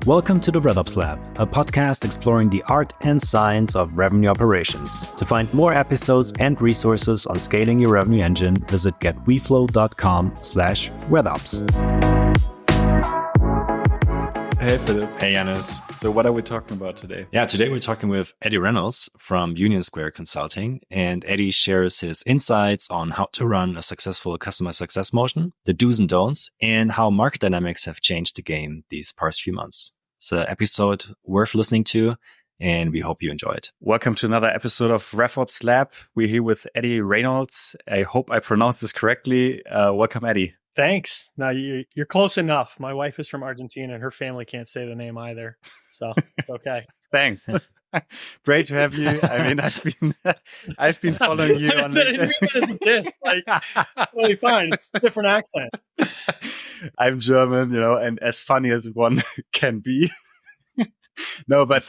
Welcome to the RevOps Lab, a podcast exploring the art and science of revenue operations. To find more episodes and resources on scaling your revenue engine, visit getweflow.com/RevOps. Hey, Philip. Hey, Janis. So what are we talking about today? Yeah, today we're talking with Eddie Reynolds from Union Square Consulting. And Eddie shares his insights on how to run a successful customer success motion, the do's and don'ts, and how market dynamics have changed the game these past few months. It's an episode worth listening to, and we hope you enjoy it. Welcome to another episode of RevOps Lab. We're here with Eddie Reynolds. I hope I pronounced this correctly. Welcome, Eddie. Thanks. No, you're close enough. My wife is from Argentina and her family can't say the name either. So it's okay. Thanks. Great to have you. I mean, I've been following you on LinkedIn. Totally fine. It's a different accent. I'm German, and as funny as one can be. No, but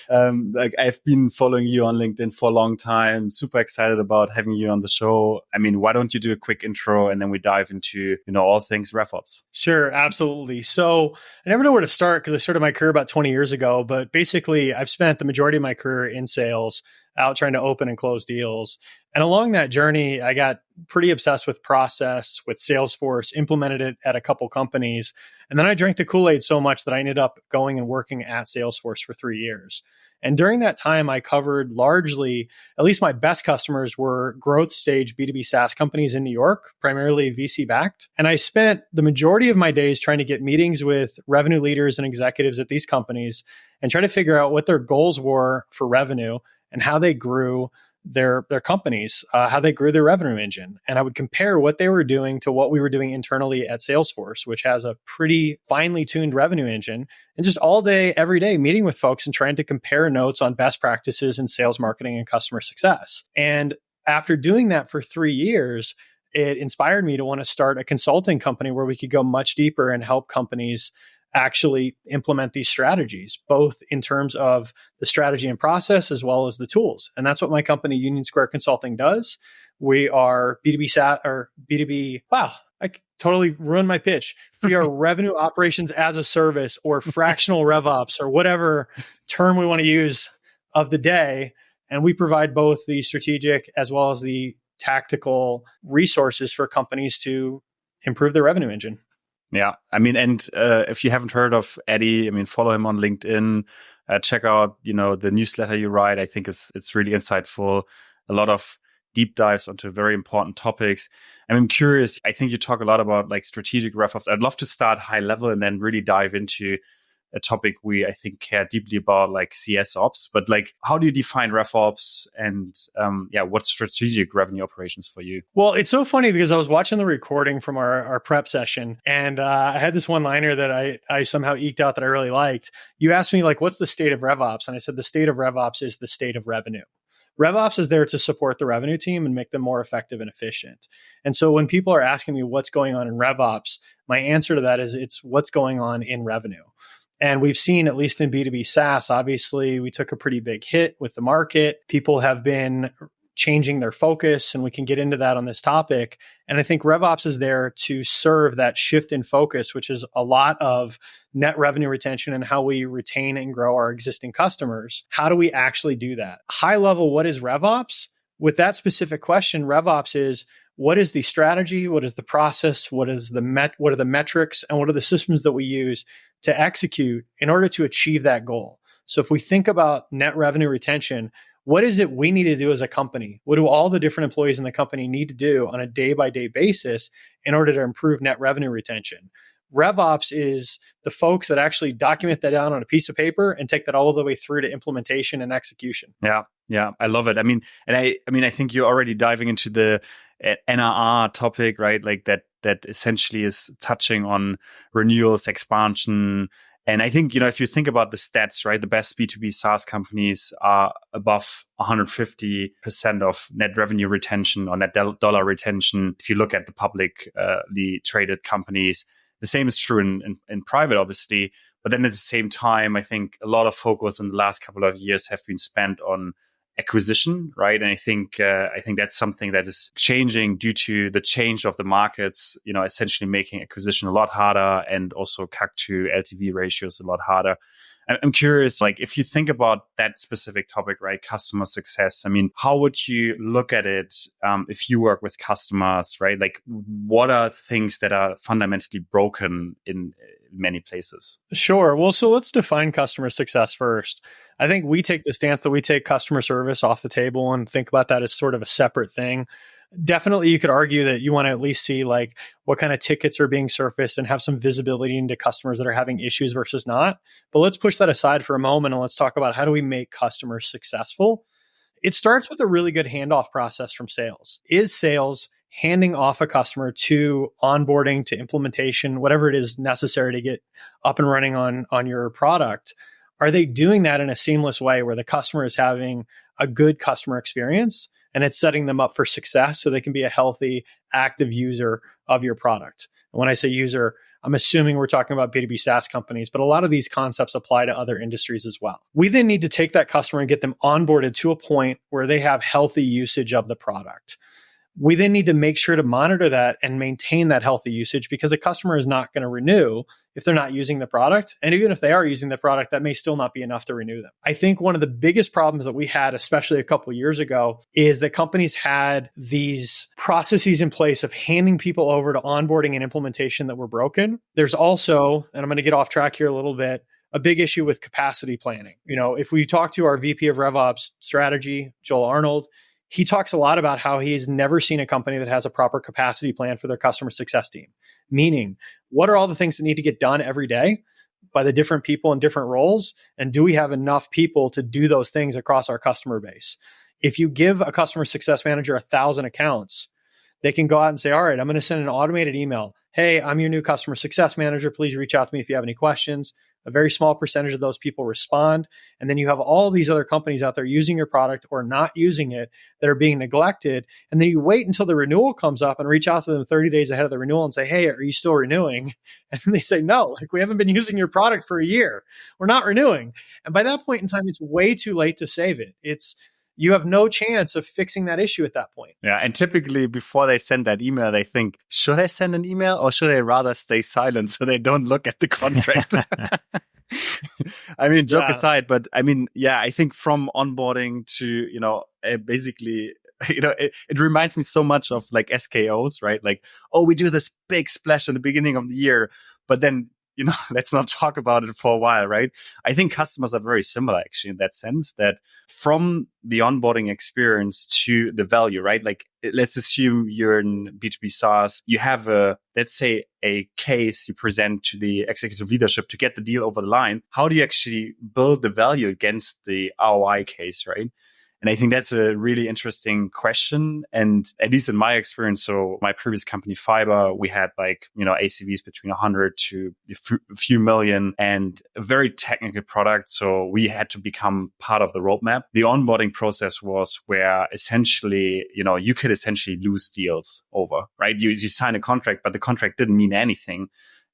I've been following you on LinkedIn for a long time. Super excited about having you on the show. I mean, why don't you do a quick intro and then we dive into all things RevOps? Sure, absolutely. So I never know where to start because I started my career about 20 years ago. But basically, I've spent the majority of my career in sales, out trying to open and close deals. And along that journey, I got pretty obsessed with process, with Salesforce, implemented it at a couple companies. And then I drank the Kool-Aid so much that I ended up going and working at Salesforce for 3 years. And during that time, I covered largely, at least my best customers were growth stage B2B SaaS companies in New York, primarily VC backed. And I spent the majority of my days trying to get meetings with revenue leaders and executives at these companies and try to figure out what their goals were for revenue and how they grew their companies, how they grew their revenue engine. And I would compare what they were doing to what we were doing internally at Salesforce, which has a pretty finely tuned revenue engine, and just all day, every day, meeting with folks and trying to compare notes on best practices in sales, marketing, and customer success. And after doing that for 3 years, it inspired me to want to start a consulting company where we could go much deeper and help companies actually implement these strategies, both in terms of the strategy and process as well as the tools. And that's what my company, Union Square Consulting, does. We are B2B SaaS or B2B. Wow, I totally ruined my pitch. We are revenue operations as a service or fractional RevOps or whatever term we want to use of the day. And we provide both the strategic as well as the tactical resources for companies to improve their revenue engine. Yeah. I mean, and if you haven't heard of Eddie, I mean, follow him on LinkedIn, check out, the newsletter you write. I think it's really insightful. A lot of deep dives onto very important topics. I'm curious. I think you talk a lot about like strategic RevOps. I'd love to start high level and then really dive into a topic I think care deeply about, like CS ops, but like, how do you define RevOps and what's strategic revenue operations for you? Well, it's so funny because I was watching the recording from our prep session and I had this one liner that I somehow eked out that I really liked. You asked me like, what's the state of RevOps? And I said, the state of RevOps is the state of revenue. RevOps is there to support the revenue team and make them more effective and efficient. And so when people are asking me what's going on in RevOps, my answer to that is it's what's going on in revenue. And we've seen, at least in B2B SaaS, obviously, we took a pretty big hit with the market. People have been changing their focus, and we can get into that on this topic. And I think RevOps is there to serve that shift in focus, which is a lot of net revenue retention and how we retain and grow our existing customers. How do we actually do that? High level, what is RevOps? With that specific question, RevOps is, what is the strategy? What is the process? What are the metrics? And what are the systems that we use to execute in order to achieve that goal? So if we think about net revenue retention, what is it we need to do as a company? What do all the different employees in the company need to do on a day-by-day basis in order to improve net revenue retention? RevOps is the folks that actually document that down on a piece of paper and take that all the way through to implementation and execution. Yeah, I love it. I mean, I think you're already diving into the NRR topic, right? Like that essentially is touching on renewals, expansion. And I think, if you think about the stats, right, the best B2B SaaS companies are above 150% of net revenue retention or net dollar retention. If you look at the publicly traded companies, the same is true in private, obviously. But then at the same time, I think a lot of focus in the last couple of years have been spent on acquisition, right? And I think that's something that is changing due to the change of the markets, essentially making acquisition a lot harder, and also CAC to LTV ratios a lot harder. I'm curious, like, if you think about that specific topic, right, customer success, I mean, how would you look at it if you work with customers, right? Like, what are things that are fundamentally broken in many places? Sure. Well, so let's define customer success first. I think we take the stance that we take customer service off the table and think about that as sort of a separate thing. Definitely, you could argue that you want to at least see like what kind of tickets are being surfaced and have some visibility into customers that are having issues versus not. But let's push that aside for a moment and let's talk about how do we make customers successful. It starts with a really good handoff process from sales. Is sales handing off a customer to onboarding, to implementation, whatever it is necessary to get up and running on your product? Are they doing that in a seamless way where the customer is having a good customer experience and it's setting them up for success so they can be a healthy, active user of your product? And when I say user, I'm assuming we're talking about B2B SaaS companies, but a lot of these concepts apply to other industries as well. We then need to take that customer and get them onboarded to a point where they have healthy usage of the product. We then need to make sure to monitor that and maintain that healthy usage, because a customer is not going to renew if they're not using the product. And even if they are using the product, that may still not be enough to renew them. I think one of the biggest problems that we had, especially a couple of years ago, is that companies had these processes in place of handing people over to onboarding and implementation that were broken. There's also, and I'm going to get off track here a little bit, a big issue with capacity planning. If we talk to our VP of RevOps strategy, Joel Arnold, he talks a lot about how he's never seen a company that has a proper capacity plan for their customer success team. Meaning, what are all the things that need to get done every day by the different people in different roles? And do we have enough people to do those things across our customer base? If you give a customer success manager 1,000 accounts, they can go out and say, all right, I'm going to send an automated email. Hey, I'm your new customer success manager. Please reach out to me if you have any questions. A very small percentage of those people respond. And then you have all these other companies out there using your product or not using it that are being neglected. And then you wait until the renewal comes up and reach out to them 30 days ahead of the renewal and say, hey, are you still renewing? And then they say, no, like, we haven't been using your product for a year. We're not renewing. And by that point in time, it's way too late to save it. You have no chance of fixing that issue at that point. Yeah. And typically before they send that email, they think, should I send an email or should I rather stay silent so they don't look at the contract? I mean, joke aside, but I mean, I think from onboarding to, basically, it reminds me so much of like SKOs, right? Like, oh, we do this big splash in the beginning of the year, but then let's not talk about it for a while, right? I think customers are very similar actually in that sense, that from the onboarding experience to the value, right? Like, let's assume you're in B2B SaaS. You have let's say a case you present to the executive leadership to get the deal over the line. How do you actually build the value against the ROI case, right? And I think that's a really interesting question. And at least in my experience, so my previous company, Fiber, we had ACVs between 100 to a few million and a very technical product. So we had to become part of the roadmap. The onboarding process was where essentially, you could essentially lose deals over, right? You sign a contract, but the contract didn't mean anything.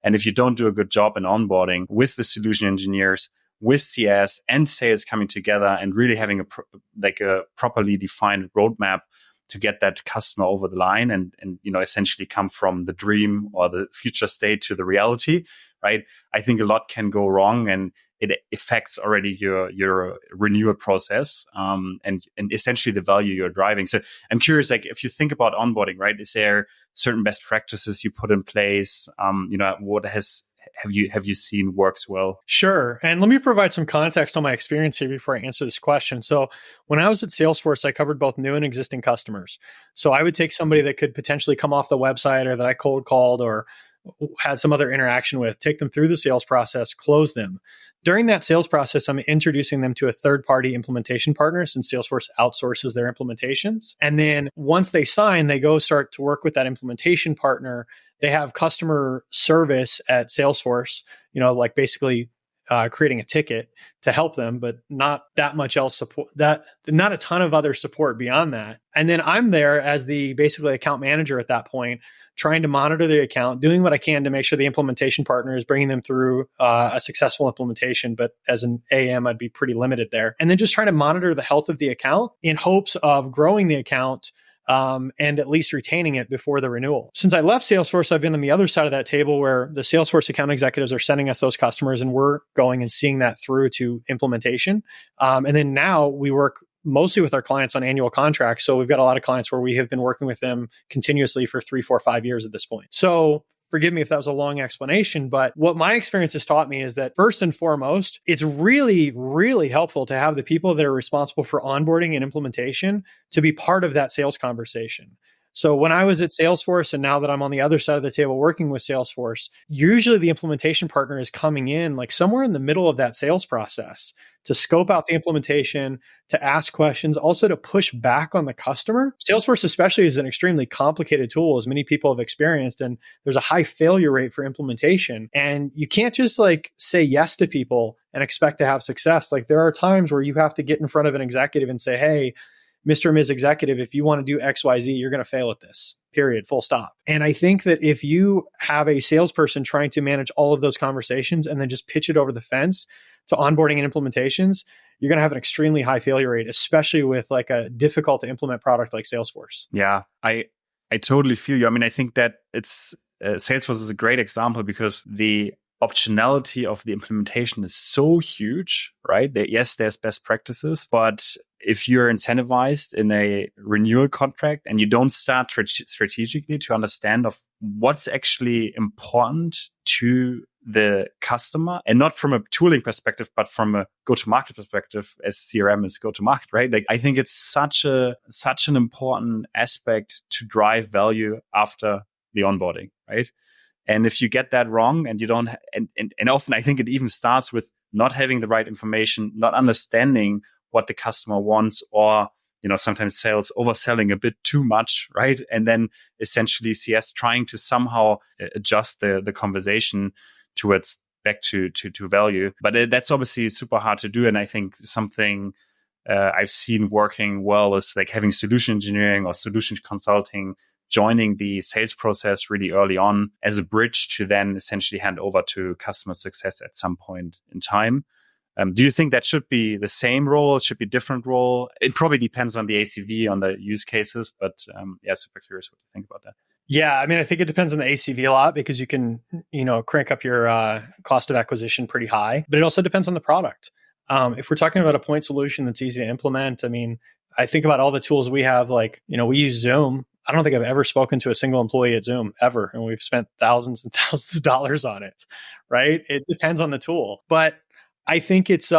And if you don't do a good job in onboarding with the solution engineers, with CS and sales coming together and really having a properly defined roadmap to get that customer over the line and essentially come from the dream or the future state to the reality, right? I think a lot can go wrong and it affects already your renewal process and essentially the value you're driving. So I'm curious, like, if you think about onboarding, right? Is there certain best practices you put in place? What have you seen works well? Sure. And let me provide some context on my experience here before I answer this question. So when I was at Salesforce, I covered both new and existing customers. So I would take somebody that could potentially come off the website or that I cold called or had some other interaction with, take them through the sales process, close them. During that sales process, I'm introducing them to a third-party implementation partner since Salesforce outsources their implementations. And then once they sign, they go start to work with that implementation partner. They have customer service at Salesforce, like basically creating a ticket to help them, but not that much else support, that not a ton of other support beyond that. And then I'm there as the basically account manager at that point, trying to monitor the account, doing what I can to make sure the implementation partner is bringing them through a successful implementation. But as an AM, I'd be pretty limited there. And then just trying to monitor the health of the account in hopes of growing the account and at least retaining it before the renewal. Since I left Salesforce, I've been on the other side of that table where the Salesforce account executives are sending us those customers and we're going and seeing that through to implementation. And then now we work mostly with our clients on annual contracts. So we've got a lot of clients where we have been working with them continuously for 3, 4, 5 years at this point. So forgive me if that was a long explanation, but what my experience has taught me is that first and foremost, it's really, really helpful to have the people that are responsible for onboarding and implementation to be part of that sales conversation. So when I was at Salesforce and now that I'm on the other side of the table working with Salesforce, usually the implementation partner is coming in like somewhere in the middle of that sales process to scope out the implementation, to ask questions, also to push back on the customer. Salesforce especially is an extremely complicated tool, as many people have experienced, and there's a high failure rate for implementation. And you can't just like say yes to people and expect to have success. Like there are times where you have to get in front of an executive and say, hey, Mr. and Ms. Executive, if you want to do XYZ, you're going to fail at this, period, full stop. And I think that if you have a salesperson trying to manage all of those conversations and then just pitch it over the fence to onboarding and implementations, you're going to have an extremely high failure rate, especially with like a difficult to implement product like Salesforce. Yeah, I totally feel you. I mean, I think that it's Salesforce is a great example because the optionality of the implementation is so huge, right? Yes, there's best practices, but if you're incentivized in a renewal contract and you don't start strategically to understand of what's actually important to the customer, and not from a tooling perspective, but from a go-to-market perspective, as CRM is go-to-market, right? Like I think it's such an important aspect to drive value after the onboarding, right? And if you get that wrong and you don't, and often I think it even starts with not having the right information, not understanding what the customer wants, or, you know, sometimes sales overselling a bit too much, right? And then essentially CS trying to somehow adjust the conversation towards back to value. But that's obviously super hard to do. And I think something I've seen working well is like having solution engineering or solution consulting joining the sales process really early on as a bridge to then essentially hand over to customer success at some point in time. Do you think that should be the same role? It should be a different role? It probably depends on the ACV, on the use cases, but yeah, super curious what you think about that. Yeah, I mean, I think it depends on the ACV a lot because you can, crank up your cost of acquisition pretty high, but it also depends on the product. If we're talking about a point solution that's easy to implement, I mean, I think about all the tools we have, like, we use Zoom. I don't think I've ever spoken to a single employee at Zoom ever. And we've spent thousands and thousands of dollars on it, right? It depends on the tool. But I think it's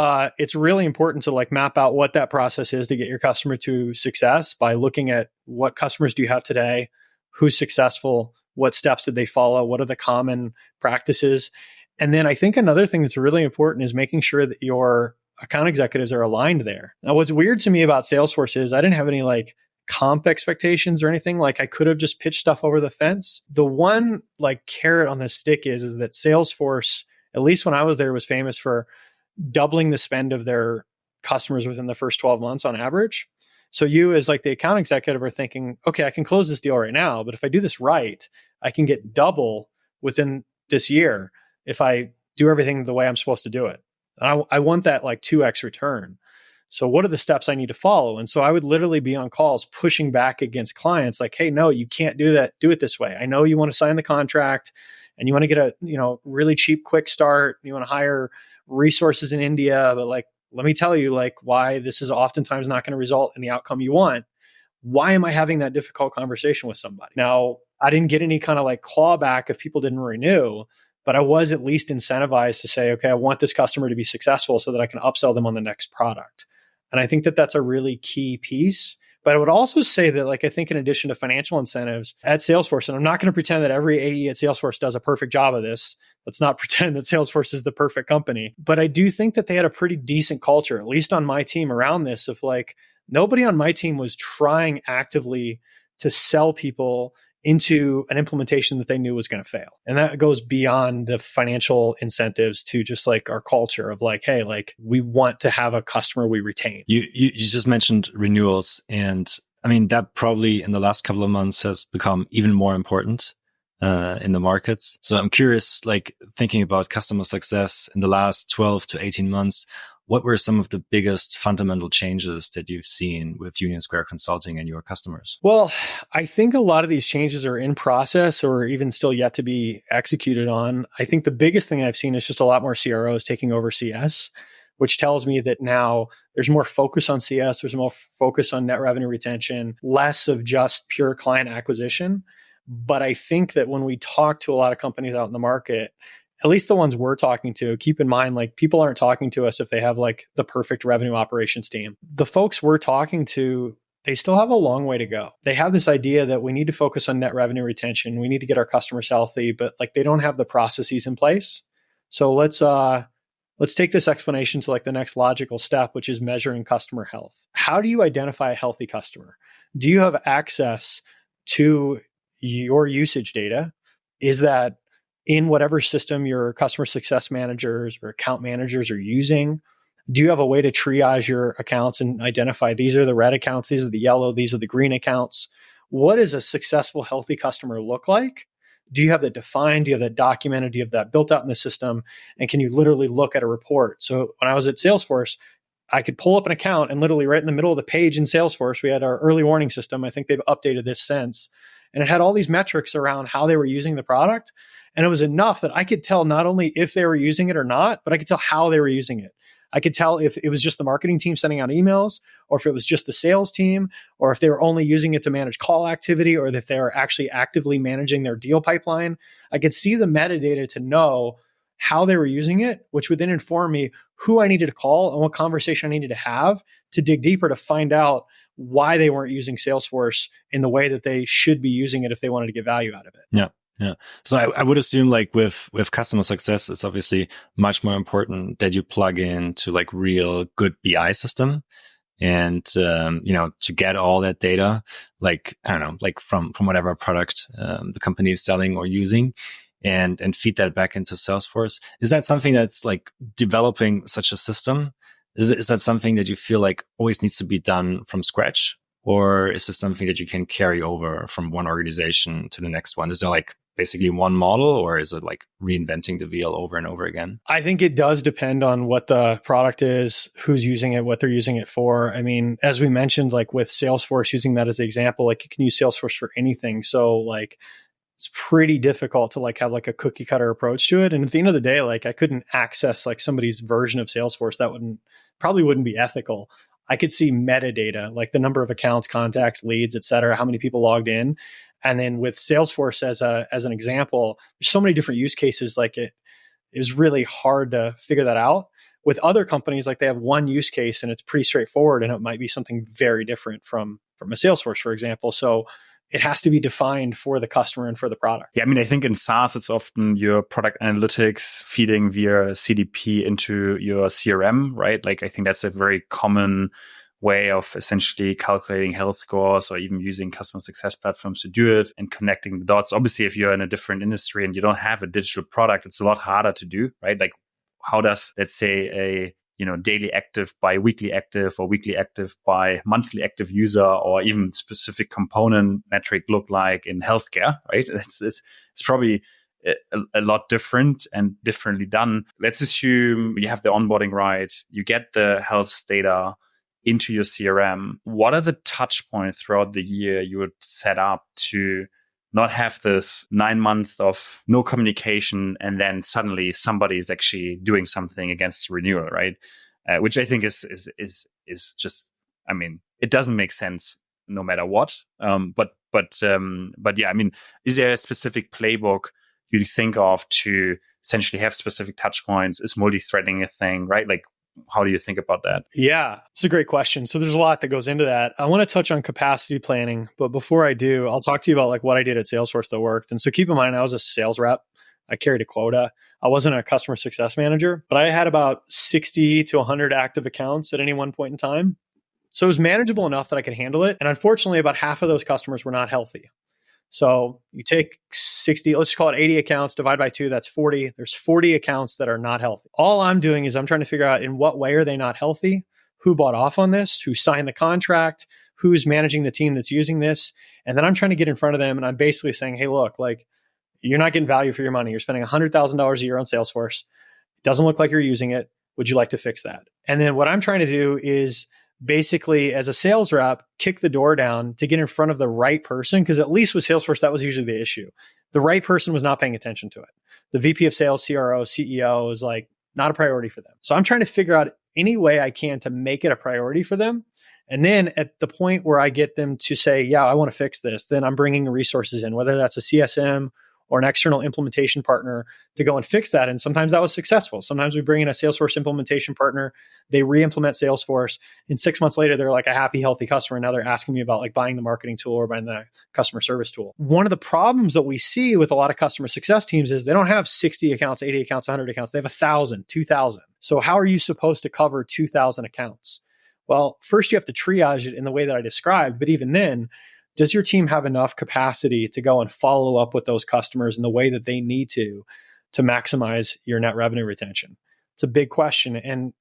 really important to like map out what that process is to get your customer to success by looking at what customers do you have today, who's successful, what steps did they follow, what are the common practices. And then I think another thing that's really important is making sure that your account executives are aligned there. Now, what's weird to me about Salesforce is I didn't have any like comp expectations or anything. Like I could have just pitched stuff over the fence. The one like carrot on the stick is that Salesforce, at least when I was there, was famous for doubling the spend of their customers within the first 12 months on average. So you as like the account executive are thinking, okay, I can close this deal right now, but if I do this right, I can get double within this year if I do everything the way I'm supposed to do it. And I want that like 2x return. So what are the steps I need to follow? And so I would literally be on calls pushing back against clients like, hey, no, you can't do that. Do it this way. I know you want to sign the contract and you want to get a, really cheap, quick start. You want to hire resources in India, but like, let me tell you like why this is oftentimes not going to result in the outcome you want. Why am I having that difficult conversation with somebody? Now, I didn't get any kind of like clawback if people didn't renew, but I was at least incentivized to say, okay, I want this customer to be successful so that I can upsell them on the next product. And I think that that's a really key piece. But I would also say that, like, I think in addition to financial incentives at Salesforce, and I'm not going to pretend that every AE at Salesforce does a perfect job of this. Let's not pretend that Salesforce is the perfect company. But I do think that they had a pretty decent culture, at least on my team around this, of like, nobody on my team was trying actively to sell people into an implementation that they knew was going to fail. And that goes beyond the financial incentives to just like our culture of like, hey, like we want to have a customer we retain. You just mentioned renewals, and I mean, that probably in the last couple of months has become even more important in the markets. So I'm curious, like thinking about customer success in the last 12 to 18 months, what were some of the biggest fundamental changes that you've seen with Union Square Consulting and your customers? Well, I think a lot of these changes are in process or even still yet to be executed on. I think the biggest thing I've seen is just a lot more CROs taking over CS, which tells me that now there's more focus on CS, there's more focus on net revenue retention, less of just pure client acquisition. But I think that when we talk to a lot of companies out in the market, at least the ones we're talking to, keep in mind, like people aren't talking to us if they have like the perfect revenue operations team. The folks we're talking to, they still have a long way to go. They have this idea that we need to focus on net revenue retention. We need to get our customers healthy, but like they don't have the processes in place. So let's take this explanation to like the next logical step, which is measuring customer health. How do you identify a healthy customer? Do you have access to your usage data? Is that in whatever system your customer success managers or account managers are using? Do you have a way to triage your accounts and identify these are the red accounts, these are the yellow, these are the green accounts? What does a successful, healthy customer look like? Do you have that defined? Do you have that documented? Do you have that built out in the system? And can you literally look at a report? So when I was at Salesforce, I could pull up an account and literally right in the middle of the page in Salesforce, we had our early warning system. I think they've updated this since. And it had all these metrics around how they were using the product. And it was enough that I could tell not only if they were using it or not, but I could tell how they were using it. I could tell if it was just the marketing team sending out emails, or if it was just the sales team, or if they were only using it to manage call activity, or if they were actually actively managing their deal pipeline. I could see the metadata to know how they were using it, which would then inform me who I needed to call and what conversation I needed to have to dig deeper to find out why they weren't using Salesforce in the way that they should be using it if they wanted to get value out of it. Yeah. Yeah. So I would assume like with customer success, it's obviously much more important that you plug into like real good BI system and, to get all that data, like, I don't know, like from whatever product, the company is selling or using and feed that back into Salesforce. Is that something that's like developing such a system? Is that something that you feel like always needs to be done from scratch? Or is this something that you can carry over from one organization to the next one? Is there like basically one model, or is it like reinventing the wheel over and over again? I think it does depend on what the product is, who's using it, what they're using it for. I mean, as we mentioned, like with Salesforce, using that as the example, like you can use Salesforce for anything. So like it's pretty difficult to like have like a cookie cutter approach to it. And at the end of the day, like I couldn't access like somebody's version of Salesforce. That probably wouldn't be ethical. I could see metadata, like the number of accounts, contacts, leads, et cetera, how many people logged in. And then with Salesforce as an example, there's so many different use cases. Like it is really hard to figure that out. With other companies, like they have one use case and it's pretty straightforward, and it might be something very different from a Salesforce, for example. So it has to be defined for the customer and for the product. Yeah, I mean, I think in SaaS, it's often your product analytics feeding via CDP into your CRM, right? Like I think that's a very common way of essentially calculating health scores, or even using customer success platforms to do it and connecting the dots. Obviously, if you're in a different industry and you don't have a digital product, it's a lot harder to do, right? Like how does, let's say, a daily active by weekly active, or weekly active by monthly active user, or even specific component metric look like in healthcare, right? It's probably a lot different and differently done. Let's assume you have the onboarding right, you get the health data into your CRM. What are the touch points throughout the year you would set up to not have this 9 months of no communication and then suddenly somebody is actually doing something against the renewal, right? Which I think is just, I mean, it doesn't make sense no matter what. But yeah, I mean, is there a specific playbook you think of to essentially have specific touch points? Is multi-threading a thing, right? Like, how do you think about that? Yeah, it's a great question. So there's a lot that goes into that. I want to touch on capacity planning, but before I do, I'll talk to you about like what I did at Salesforce that worked. And so keep in mind, I was a sales rep. I carried a quota. I wasn't a customer success manager, but I had about 60 to 100 active accounts at any one point in time. So it was manageable enough that I could handle it. And unfortunately, about half of those customers were not healthy. So you take 60, let's call it 80 accounts, divide by 2, that's 40. There's 40 accounts that are not healthy. All I'm doing is I'm trying to figure out in what way are they not healthy, who bought off on this, who signed the contract, who's managing the team that's using this. And then I'm trying to get in front of them and I'm basically saying, hey, look, like you're not getting value for your money. You're spending $100,000 a year on Salesforce. It doesn't look like you're using it. Would you like to fix that? And then what I'm trying to do is basically, as a sales rep, kick the door down to get in front of the right person. Because at least with Salesforce, that was usually the issue. The right person was not paying attention to it. The VP of sales, CRO, CEO was like not a priority for them. So I'm trying to figure out any way I can to make it a priority for them. And then at the point where I get them to say, yeah, I want to fix this, then I'm bringing resources in, whether that's a CSM or an external implementation partner to go and fix that. And sometimes that was successful. Sometimes we bring in a Salesforce implementation partner, they re-implement Salesforce, and 6 months later, they're like a happy, healthy customer. Now they're asking me about like buying the marketing tool or buying the customer service tool. One of the problems that we see with a lot of customer success teams is they don't have 60 accounts, 80 accounts, 100 accounts. They have 1,000, 2,000. So how are you supposed to cover 2,000 accounts? Well, first you have to triage it in the way that I described. But even then, does your team have enough capacity to go and follow up with those customers in the way that they need to maximize your net revenue retention? It's a big question. And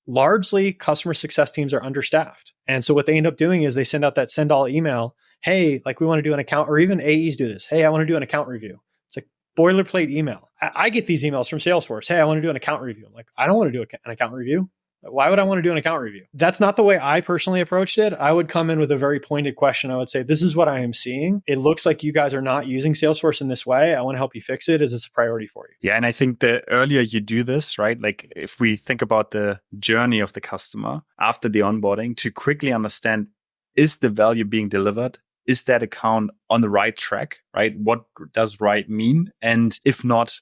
largely, customer success teams are understaffed. And so what they end up doing is they send out that send all email. Hey, like we want to do an account, or even AEs do this. Hey, I want to do an account review. It's like boilerplate email. I get these emails from Salesforce. Hey, I want to do an account review. I'm like, I don't want to do an account review. Why would I want to do an account review? That's not the way I personally approached it. I would come in with a very pointed question. I would say, this is what I am seeing. It looks like you guys are not using Salesforce in this way. I want to help you fix it. Is this a priority for you? Yeah. And I think the earlier you do this, right? Like if we think about the journey of the customer after the onboarding to quickly understand, is the value being delivered? Is that account on the right track, right? What does right mean? And if not,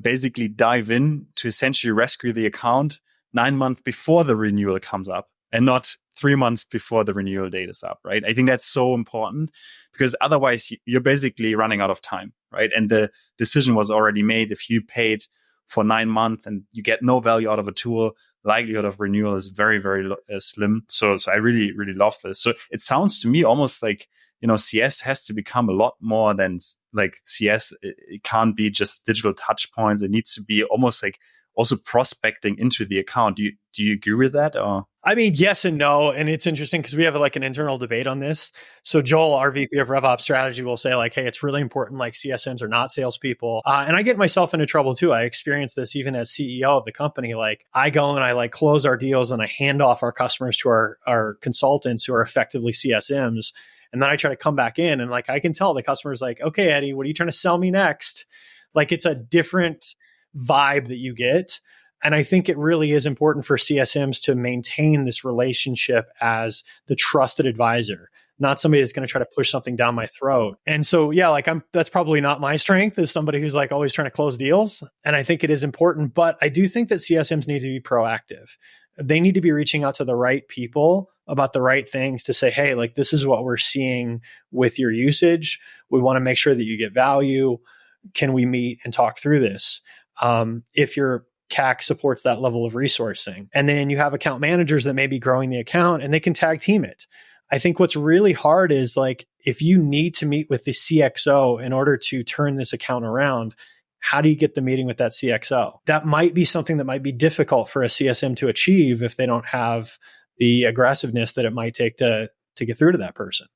basically dive in to essentially rescue the account 9 months before the renewal comes up and not 3 months before the renewal date is up, right? I think that's so important because otherwise you're basically running out of time, right? And the decision was already made. If you paid for 9 months and you get no value out of a tool, likelihood of renewal is very, very slim. So I really, really love this. So it sounds to me almost like, CS has to become a lot more than like CS. It can't be just digital touch points. It needs to be almost like also prospecting into the account. Do you agree with that? Or I mean, yes and no. And it's interesting because we have like an internal debate on this. So Joel, our VP of RevOps strategy, will say like, hey, it's really important. Like CSMs are not salespeople. And I get myself into trouble too. I experienced this even as CEO of the company. Like I go and I like close our deals and I hand off our customers to our consultants who are effectively CSMs. And then I try to come back in and like, I can tell the customer's like, okay, Eddie, what are you trying to sell me next? Like it's a different vibe that you get. And I think it really is important for CSMs to maintain this relationship as the trusted advisor, not somebody that's going to try to push something down my throat. And so, yeah, like that's probably not my strength as somebody who's like always trying to close deals. And I think it is important, but I do think that CSMs need to be proactive. They need to be reaching out to the right people about the right things to say, hey, like this is what we're seeing with your usage. We want to make sure that you get value. Can we meet and talk through this? If your CAC supports that level of resourcing. And then you have account managers that may be growing the account and they can tag team it. I think what's really hard is like, if you need to meet with the CXO in order to turn this account around, how do you get the meeting with that CXO? That might be something that might be difficult for a CSM to achieve if they don't have the aggressiveness that it might take to get through to that person.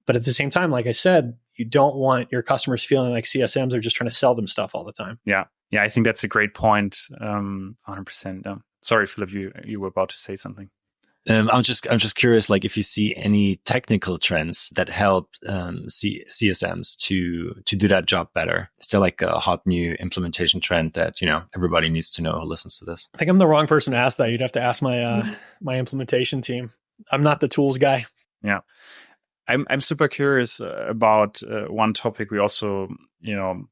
But at the same time, like I said, you don't want your customers feeling like CSMs are just trying to sell them stuff all the time. Yeah. Yeah, I think that's a great point. 100%. Sorry, Philip, you were about to say something. I'm just curious, like if you see any technical trends that help CSMs to do that job better. Is there like a hot new implementation trend that everybody needs to know who listens to this? I think I'm the wrong person to ask that. You'd have to ask my my implementation team. I'm not the tools guy. Yeah. I'm super curious about one topic we also,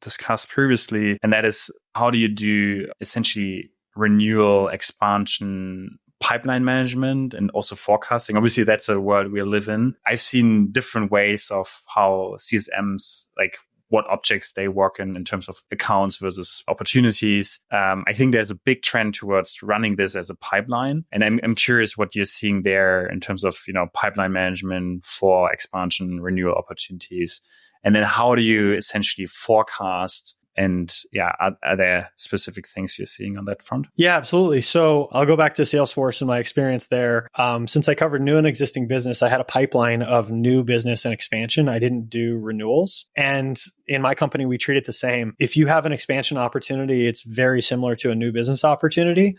discussed previously, and that is how do you do essentially renewal, expansion, pipeline management, and also forecasting. Obviously, that's a world we live in. I've seen different ways of how CSMs like what objects they work in terms of accounts versus opportunities. I think there's a big trend towards running this as a pipeline. And I'm curious what you're seeing there in terms of, pipeline management for expansion, renewal opportunities. And then how do you essentially forecast? And are there specific things you're seeing on that front? Yeah, absolutely. So I'll go back to Salesforce and my experience there. Since I covered new and existing business, I had a pipeline of new business and expansion. I didn't do renewals. And in my company, we treat it the same. If you have an expansion opportunity, it's very similar to a new business opportunity.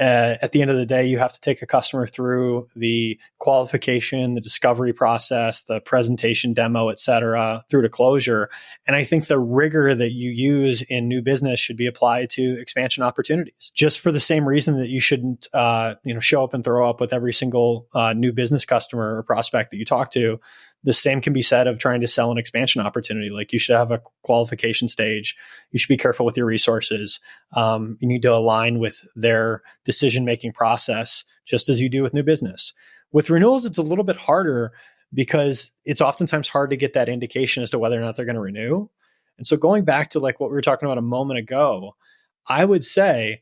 At the end of the day, you have to take a customer through the qualification, the discovery process, the presentation demo, et cetera, through to closure. And I think the rigor that you use in new business should be applied to expansion opportunities, just for the same reason that you shouldn't, show up and throw up with every single new business customer or prospect that you talk to. The same can be said of trying to sell an expansion opportunity. Like, you should have a qualification stage. You should be careful with your resources. You need to align with their decision-making process, just as you do with new business. With renewals, it's a little bit harder because it's oftentimes hard to get that indication as to whether or not they're going to renew. And so going back to like what we were talking about a moment ago, I would say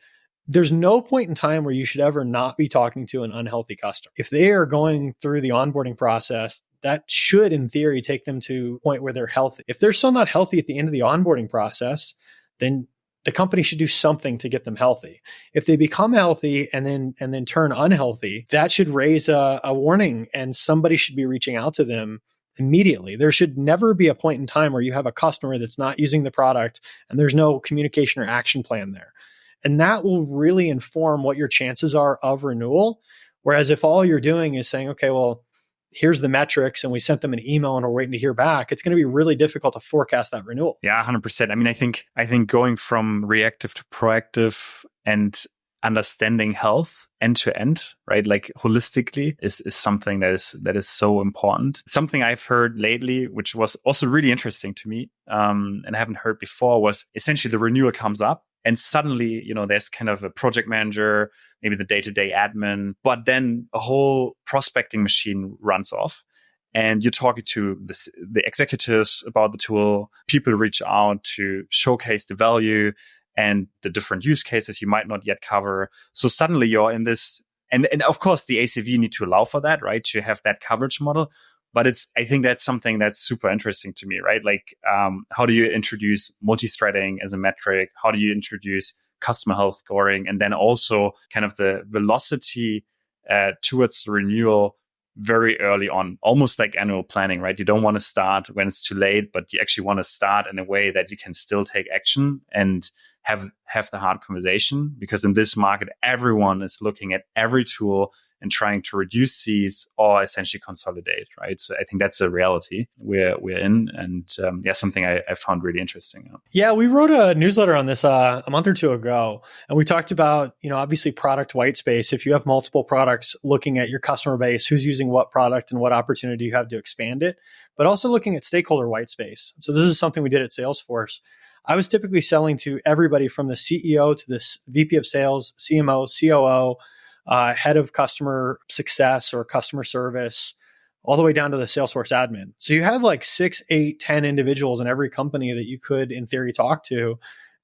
there's no point in time where you should ever not be talking to an unhealthy customer. If they are going through the onboarding process, that should, in theory, take them to a point where they're healthy. If they're still not healthy at the end of the onboarding process, then the company should do something to get them healthy. If they become healthy and then turn unhealthy, that should raise a warning, and somebody should be reaching out to them immediately. There should never be a point in time where you have a customer that's not using the product and there's no communication or action plan there. And that will really inform what your chances are of renewal. Whereas if all you're doing is saying, okay, well, here's the metrics and we sent them an email and we're waiting to hear back, it's going to be really difficult to forecast that renewal. Yeah, 100%. I mean, I think going from reactive to proactive and understanding health end to end, right? Like holistically is something that is so important. Something I've heard lately, which was also really interesting to me, and I haven't heard before, was essentially the renewal comes up. And suddenly, there's kind of a project manager, maybe the day-to-day admin, but then a whole prospecting machine runs off. And you're talking to the executives about the tool. People reach out to showcase the value and the different use cases you might not yet cover. So suddenly you're in this, and of course the ACV need to allow for that, right? To have that coverage model. But I think that's something that's super interesting to me, right? Like, how do you introduce multi-threading as a metric? How do you introduce customer health scoring? And then also kind of the velocity towards the renewal very early on, almost like annual planning, right? You don't want to start when it's too late, but you actually want to start in a way that you can still take action and have the hard conversation. Because in this market, everyone is looking at every tool and trying to reduce seats or essentially consolidate, right? So I think that's a reality we're in, and something I found really interesting. Yeah, we wrote a newsletter on this a month or two ago, and we talked about, obviously product white space. If you have multiple products, looking at your customer base, who's using what product and what opportunity you have to expand it, but also looking at stakeholder white space. So this is something we did at Salesforce. I was typically selling to everybody from the CEO to the VP of sales, CMO, COO, head of customer success or customer service, all the way down to the Salesforce admin. So you have like 6, 8, 10 individuals in every company that you could, in theory, talk to.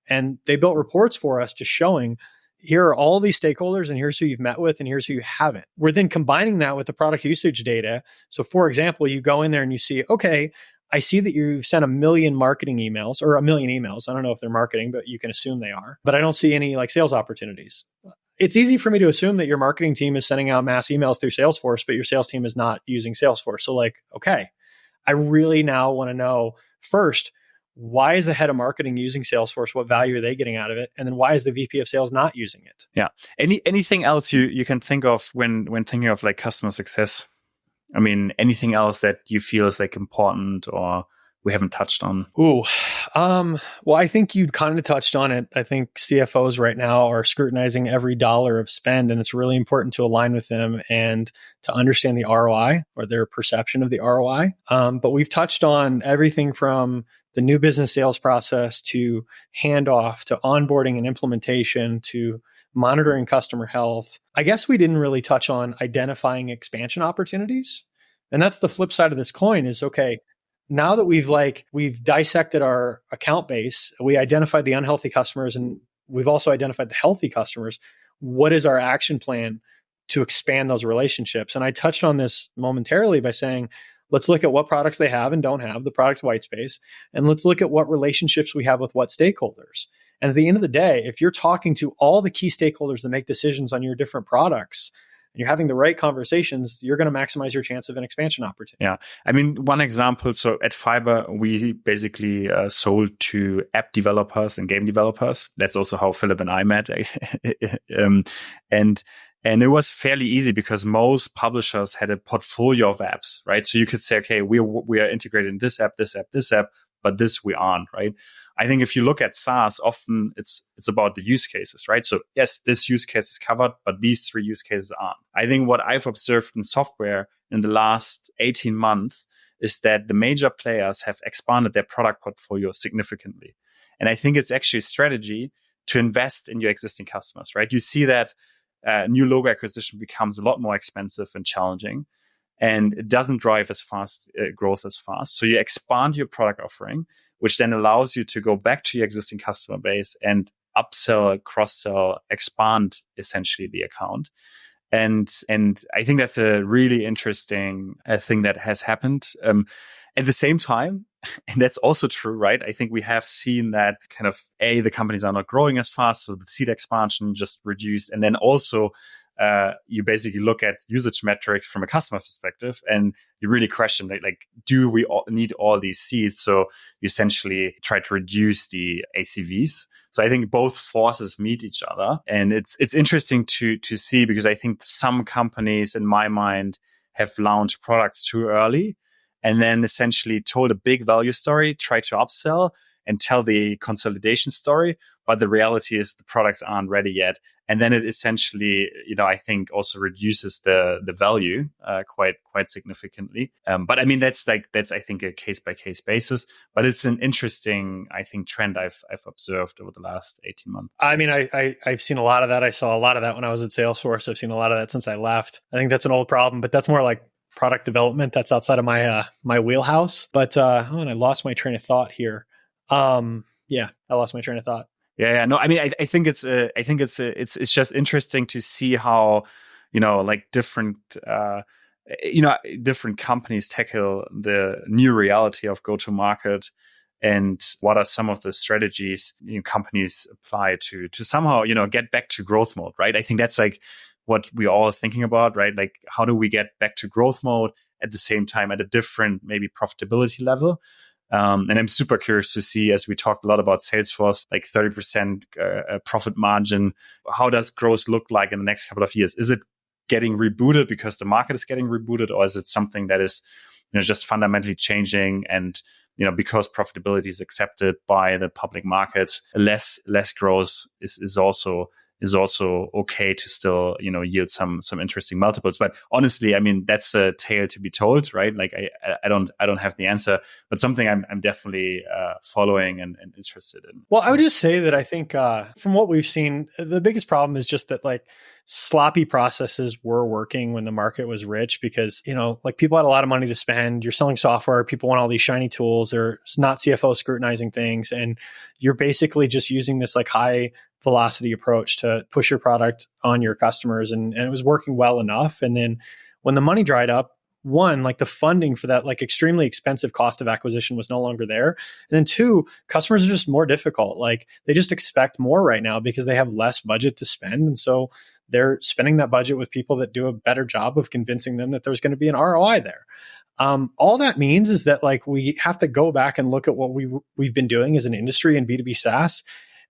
And they built reports for us just showing, here are all these stakeholders and here's who you've met with and here's who you haven't. We're then combining that with the product usage data. So for example, you go in there and you see, okay, I see that you've sent 1 million marketing emails or 1 million emails. I don't know if they're marketing, but you can assume they are. But I don't see any like sales opportunities. It's easy for me to assume that your marketing team is sending out mass emails through Salesforce, but your sales team is not using Salesforce. So like, okay, I really now want to know first, why is the head of marketing using Salesforce? What value are they getting out of it? And then why is the VP of sales not using it? Yeah. Anything else you can think of when thinking of like customer success? I mean, anything else that you feel is like important or we haven't touched on? Well, I think you kind of touched on it. I think CFOs right now are scrutinizing every dollar of spend, and it's really important to align with them and to understand the ROI or their perception of the ROI. But we've touched on everything from the new business sales process to handoff to onboarding and implementation to monitoring customer health. I guess we didn't really touch on identifying expansion opportunities. And that's the flip side of this coin is, okay, now that we've dissected our account base, we identified the unhealthy customers, and we've also identified the healthy customers. What is our action plan to expand those relationships? And I touched on this momentarily by saying, let's look at what products they have and don't have, the product white space, and let's look at what relationships we have with what stakeholders. And at the end of the day, if you're talking to all the key stakeholders that make decisions on your different products, and you're having the right conversations, you're going to maximize your chance of an expansion opportunity. Yeah. I mean, one example, so at Fiverr, we basically sold to app developers and game developers. That's also how Philip and I met. And it was fairly easy because most publishers had a portfolio of apps, right? So you could say, okay, we are integrated in this app, but this we aren't, right? I think if you look at SaaS, often it's about the use cases, right? So yes, this use case is covered, but these 3 use cases aren't. I think what I've observed in software in the last 18 months is that the major players have expanded their product portfolio significantly. And I think it's actually a strategy to invest in your existing customers, right? You see that new logo acquisition becomes a lot more expensive and challenging, and it doesn't drive as fast growth as fast. So you expand your product offering, which then allows you to go back to your existing customer base and upsell, cross-sell, expand essentially the account. And I think that's a really interesting thing that has happened. At the same time, and that's also true, right? I think we have seen that kind of the companies are not growing as fast, so the seat expansion just reduced. And then also you basically look at usage metrics from a customer perspective, and you really question like do we need all these seats? So you essentially try to reduce the ACVs. So I think both forces meet each other, and it's interesting to see, because I think some companies, in my mind, have launched products too early, and then essentially told a big value story, try to upsell and tell the consolidation story. But the reality is the products aren't ready yet. And then it essentially, I think also reduces the value quite significantly. But I mean, that's I think a case by case basis, but it's an interesting, I think, trend I've observed over the last 18 months. I mean, I've seen a lot of that. I saw a lot of that when I was at Salesforce. I've seen a lot of that since I left. I think that's an old problem, but that's more like product development. That's outside of my wheelhouse. But and I lost my train of thought here. I lost my train of thought. Yeah. No, I mean, I think it's just interesting to see how, different companies tackle the new reality of go-to-market, and what are some of the strategies companies apply to somehow, get back to growth mode, right? I think that's like what we're all thinking about, right? Like, how do we get back to growth mode at the same time at a different, maybe profitability level? And I'm super curious to see, as we talked a lot about Salesforce, like 30% profit margin. How does growth look like in the next couple of years? Is it getting rebooted because the market is getting rebooted, or is it something that is, just fundamentally changing? And because profitability is accepted by the public markets, less growth is also okay to still, yield some interesting multiples. But honestly, I mean, that's a tale to be told, right? Like I don't have the answer, but something I'm definitely following and interested in. Well, I would just say that I think from what we've seen, the biggest problem is just that like sloppy processes were working when the market was rich, because, like people had a lot of money to spend. You're selling software. People want all these shiny tools. There's not CFO scrutinizing things. And you're basically just using this like high velocity approach to push your product on your customers. And it was working well enough. And then when the money dried up, one, like the funding for that like extremely expensive cost of acquisition was no longer there. And then two, customers are just more difficult. Like they just expect more right now because they have less budget to spend. And so they're spending that budget with people that do a better job of convincing them that there's going to be an ROI there. All that means is that like we have to go back and look at what we've been doing as an industry in B2B SaaS.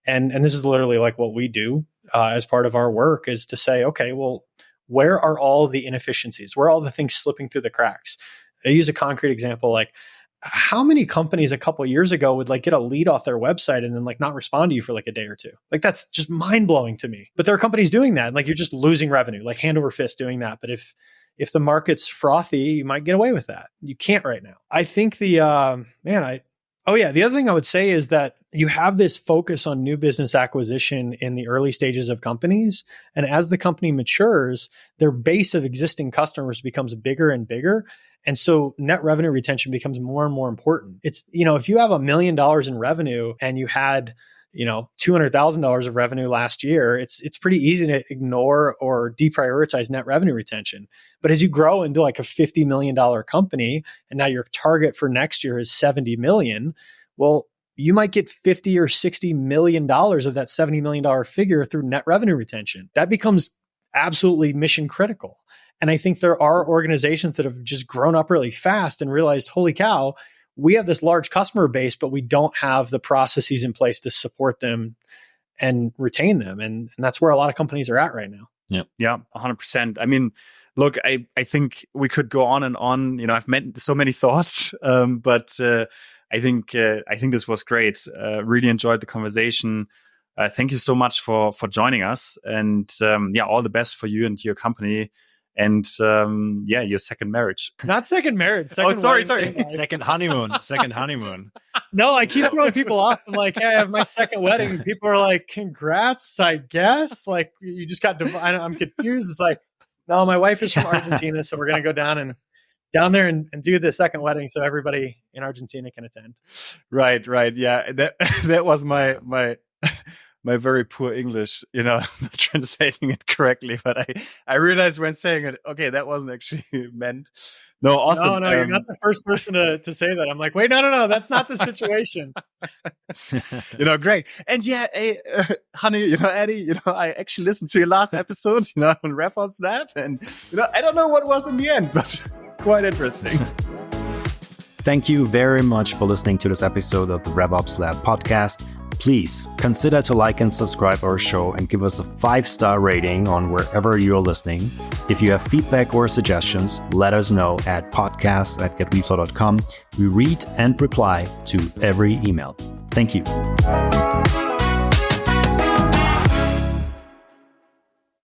And this is literally like what we do as part of our work, is to say, okay, well, where are all the inefficiencies? Where are all the things slipping through the cracks? I use a concrete example, like how many companies a couple of years ago would like get a lead off their website and then like not respond to you for like a day or two? Like that's just mind blowing to me. But there are companies doing that. Like you're just losing revenue, like hand over fist doing that. But if the market's frothy, you might get away with that. You can't right now. I think the other thing I would say is that you have this focus on new business acquisition in the early stages of companies. And as the company matures, their base of existing customers becomes bigger and bigger. And so net revenue retention becomes more and more important. It's, if you have $1 million in revenue and you had, $200,000 of revenue last year, it's pretty easy to ignore or deprioritize net revenue retention. But as you grow into like a $50 million company, and now your target for next year is $70 million, well, you might get $50 or $60 million of that $70 million figure through net revenue retention. That becomes absolutely mission critical. And I think there are organizations that have just grown up really fast and realized, holy cow, we have this large customer base, but we don't have the processes in place to support them and retain them. And that's where a lot of companies are at right now. Yeah, 100%. I mean, look, I think we could go on and on. I've met so many thoughts, but I think this was great. Really enjoyed the conversation. Thank you so much for joining us, and all the best for you and your company, and your second marriage. Not second marriage. Sorry. Second honeymoon. No, I keep throwing people off. I'm like, hey, I have my second wedding. People are like, congrats, I guess. Like, you just got divided. I'm confused. It's like, no, my wife is from Argentina, so we're gonna go down there and do the second wedding so everybody in Argentina can attend. Right. Yeah, that was my very poor English, not translating it correctly, but I realized when saying it, okay, that wasn't actually meant. No, awesome. No, you're not the first person to say that. I'm like, wait, no, that's not the situation. Great. And honey, Eddie, I actually listened to your last episode, on RevOps Lab, and, I don't know what was in the end, but quite interesting. Thank you very much for listening to this episode of the RevOps Lab podcast. Please consider to like and subscribe our show and give us a 5-star rating on wherever you're listening. If you have feedback or suggestions, let us know at podcast@getweeflow.com. We read and reply to every email. Thank you.